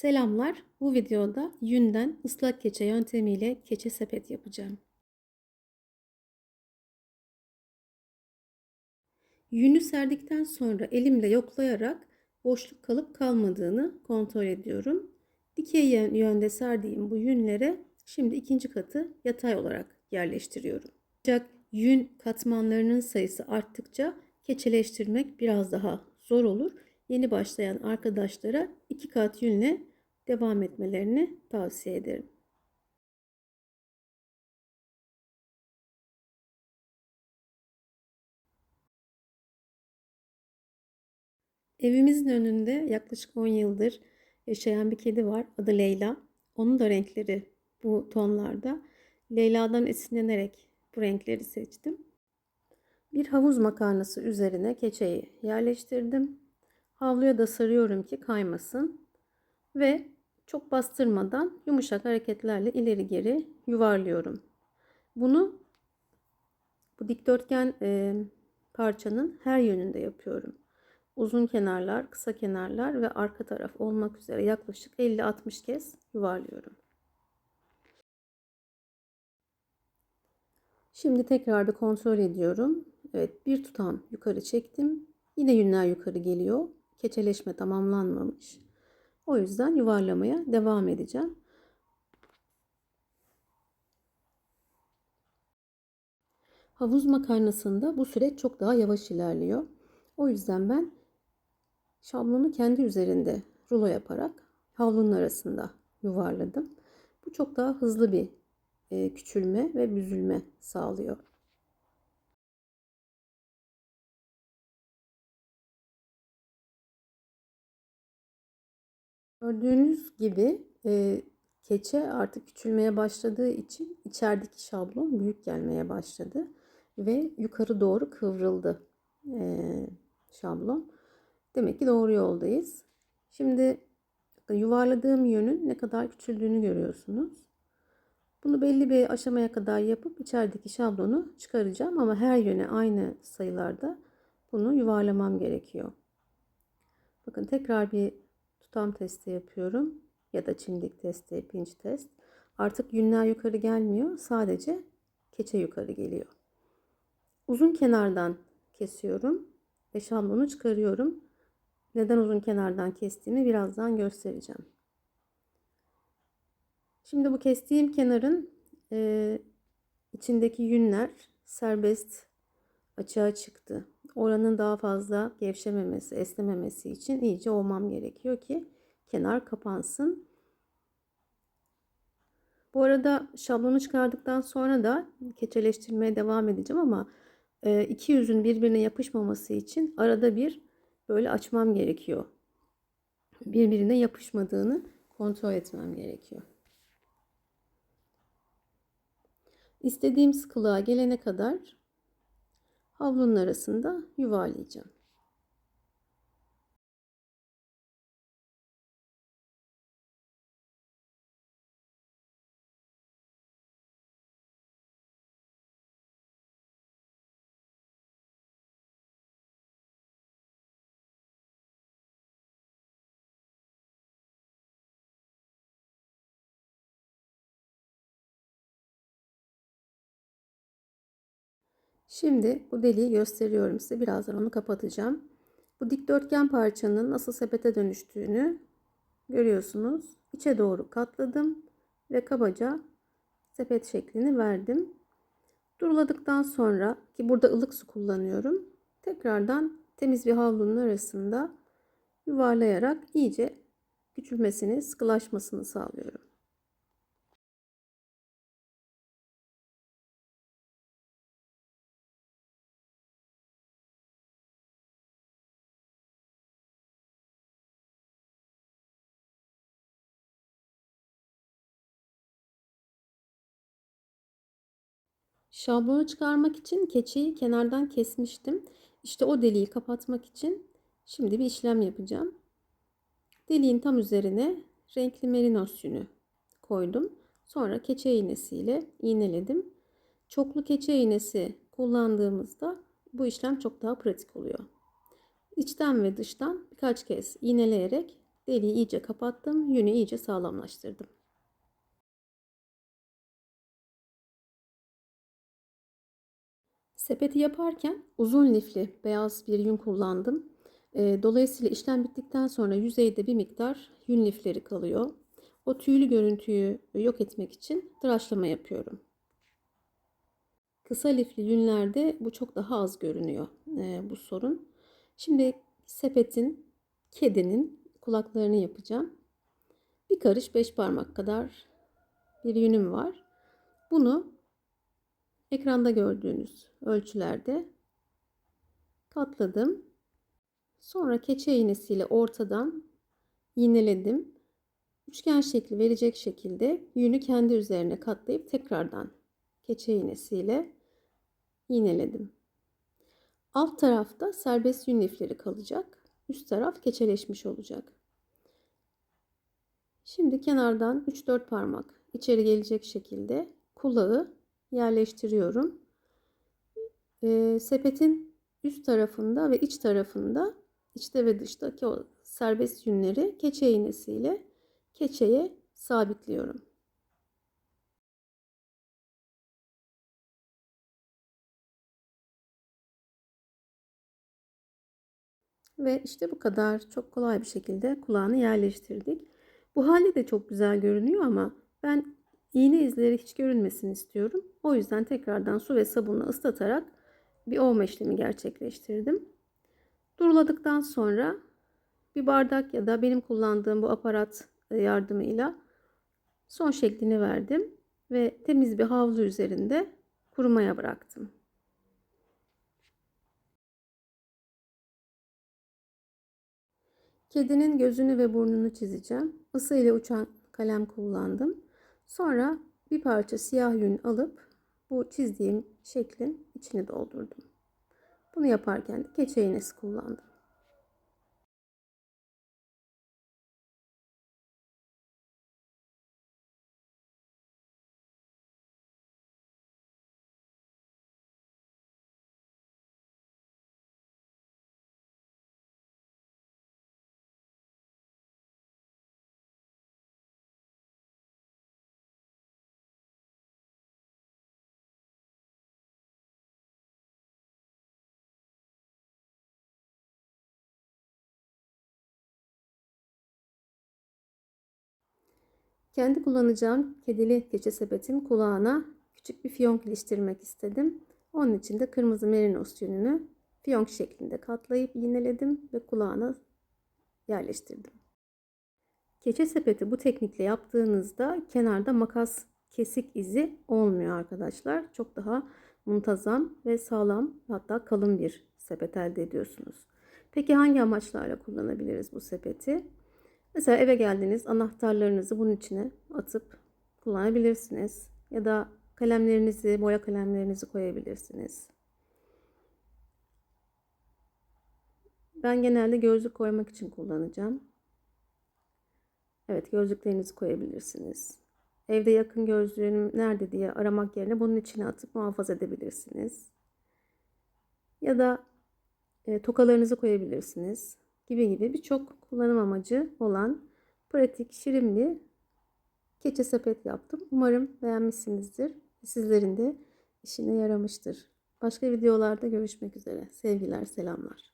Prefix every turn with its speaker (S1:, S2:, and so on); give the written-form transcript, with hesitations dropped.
S1: Selamlar. Bu videoda yünden ıslak keçe yöntemiyle keçe sepet yapacağım. Yünü serdikten sonra elimle yoklayarak boşluk kalıp kalmadığını kontrol ediyorum. Dikey yönde serdiğim bu yünlere şimdi ikinci katı yatay olarak yerleştiriyorum. Ancak yün katmanlarının sayısı arttıkça keçeleştirmek biraz daha zor olur. Yeni başlayan arkadaşlara 2 kat yünle devam etmelerini tavsiye ederim. Evimizin önünde yaklaşık 10 yıldır yaşayan bir kedi var. Adı Leyla. Onun da renkleri bu tonlarda. Leyla'dan esinlenerek bu renkleri seçtim. Bir havuz makarnası üzerine keçeyi yerleştirdim. Havluya da sarıyorum ki kaymasın. Ve çok bastırmadan yumuşak hareketlerle ileri geri yuvarlıyorum. Bunu bu dikdörtgen parçanın her yönünde yapıyorum. Uzun kenarlar, kısa kenarlar ve arka taraf olmak üzere yaklaşık 50-60 kez yuvarlıyorum. Şimdi tekrar bir kontrol ediyorum. Evet, bir tutam yukarı çektim. Yine yünler yukarı geliyor. Keçeleşme tamamlanmamış. O yüzden yuvarlamaya devam edeceğim. Havuz makarnasında bu süreç çok daha yavaş ilerliyor. O yüzden ben şablonu kendi üzerinde rulo yaparak havlunun arasında yuvarladım. Bu çok daha hızlı bir küçülme ve büzülme sağlıyor. Gördüğünüz gibi keçe artık küçülmeye başladığı için içerideki şablon büyük gelmeye başladı ve yukarı doğru kıvrıldı şablon. Demek ki doğru yoldayız. Şimdi yuvarladığım yönün ne kadar küçüldüğünü görüyorsunuz. Bunu belli bir aşamaya kadar yapıp içerideki şablonu çıkaracağım ama her yöne aynı sayılarda bunu yuvarlamam gerekiyor. Bakın tekrar bir tutam testi yapıyorum ya da çimdik testi, pinç test. Artık yünler yukarı gelmiyor, sadece keçe yukarı geliyor. Uzun kenardan kesiyorum ve şablonu çıkarıyorum. Neden uzun kenardan kestiğimi birazdan göstereceğim. Şimdi bu kestiğim kenarın içindeki yünler serbest açığa çıktı. Oranın daha fazla gevşememesi, esnememesi için iyice ovmam gerekiyor ki kenar kapansın. Bu arada şablonu çıkardıktan sonra da keçeleştirmeye devam edeceğim ama iki yüzün birbirine yapışmaması için arada bir böyle açmam gerekiyor. Birbirine yapışmadığını kontrol etmem gerekiyor. İstediğim sıkılığa gelene kadar havlunun arasında yuvarlayacağım. Şimdi bu deliği gösteriyorum size. Birazdan onu kapatacağım. Bu dikdörtgen parçanın nasıl sepete dönüştüğünü görüyorsunuz. İçe doğru katladım ve kabaca sepet şeklini verdim. Duruladıktan sonra ki burada ılık su kullanıyorum. Tekrardan temiz bir havlunun arasında yuvarlayarak iyice küçülmesini, sıkılaşmasını sağlıyorum. Şablonu çıkarmak için keçeyi kenardan kesmiştim. İşte o deliği kapatmak için şimdi bir işlem yapacağım. Deliğin tam üzerine renkli merinos yünü koydum. Sonra keçe iğnesiyle iğneledim. Çoklu keçe iğnesi kullandığımızda bu işlem çok daha pratik oluyor. İçten ve dıştan birkaç kez iğneleyerek Deliği iyice kapattım. Yünü iyice sağlamlaştırdım. Sepeti yaparken uzun lifli beyaz bir yün kullandım. Dolayısıyla işlem bittikten sonra yüzeyde bir miktar yün lifleri kalıyor. O tüylü görüntüyü yok etmek için tıraşlama yapıyorum. Kısa lifli yünlerde bu çok daha az görünüyor, bu sorun. Şimdi kedinin kulaklarını yapacağım. Bir karış 5 parmak kadar bir yünüm var. Bunu ekranda gördüğünüz ölçülerde katladım. Sonra keçe iğnesiyle ortadan iğneledim. Üçgen şekli verecek şekilde yünü kendi üzerine katlayıp tekrardan keçe iğnesiyle iğneledim. Alt tarafta serbest yün lifleri kalacak. Üst taraf keçeleşmiş olacak. Şimdi kenardan 3-4 parmak içeri gelecek şekilde kulağı yerleştiriyorum. Sepetin üst tarafında ve iç tarafında, içte ve dıştaki o serbest yünleri keçe iğnesiyle keçeye sabitliyorum. Ve işte bu kadar, çok kolay bir şekilde kulağını yerleştirdik. Bu hali de çok güzel görünüyor ama ben iğne izleri hiç görünmesini istiyorum. O yüzden tekrardan su ve sabunla ıslatarak bir ovma işlemi gerçekleştirdim. Duruladıktan sonra bir bardak ya da benim kullandığım bu aparat yardımıyla son şeklini verdim ve temiz bir havlu üzerinde kurumaya bıraktım. Kedinin gözünü ve burnunu çizeceğim. Isı ile uçan kalem kullandım. Sonra bir parça siyah yün alıp bu çizdiğim şeklin içine doldurdum. Bunu yaparken de keçe iğnesi kullandım. Kendi kullanacağım kedili keçe sepetin kulağına küçük bir fiyonk iliştirmek istedim. Onun için de kırmızı merinos yününü fiyonk şeklinde katlayıp iğneledim ve kulağına yerleştirdim. Keçe sepeti bu teknikle yaptığınızda kenarda makas kesik izi olmuyor arkadaşlar. Çok daha muntazam ve sağlam, hatta kalın bir sepet elde ediyorsunuz. Peki hangi amaçlarla kullanabiliriz bu sepeti? Mesela eve geldiniz, anahtarlarınızı bunun içine atıp kullanabilirsiniz. Ya da kalemlerinizi, boya kalemlerinizi koyabilirsiniz. Ben genelde gözlük koymak için kullanacağım. Evet, gözlüklerinizi koyabilirsiniz. Evde yakın gözlüğüm nerede diye aramak yerine bunun içine atıp muhafaza edebilirsiniz. Ya da tokalarınızı koyabilirsiniz. Gibi birçok kullanım amacı olan pratik, şirin bir keçe sepet yaptım. Umarım beğenmişsinizdir. Sizlerin de işine yaramıştır. Başka videolarda görüşmek üzere. Sevgiler, selamlar.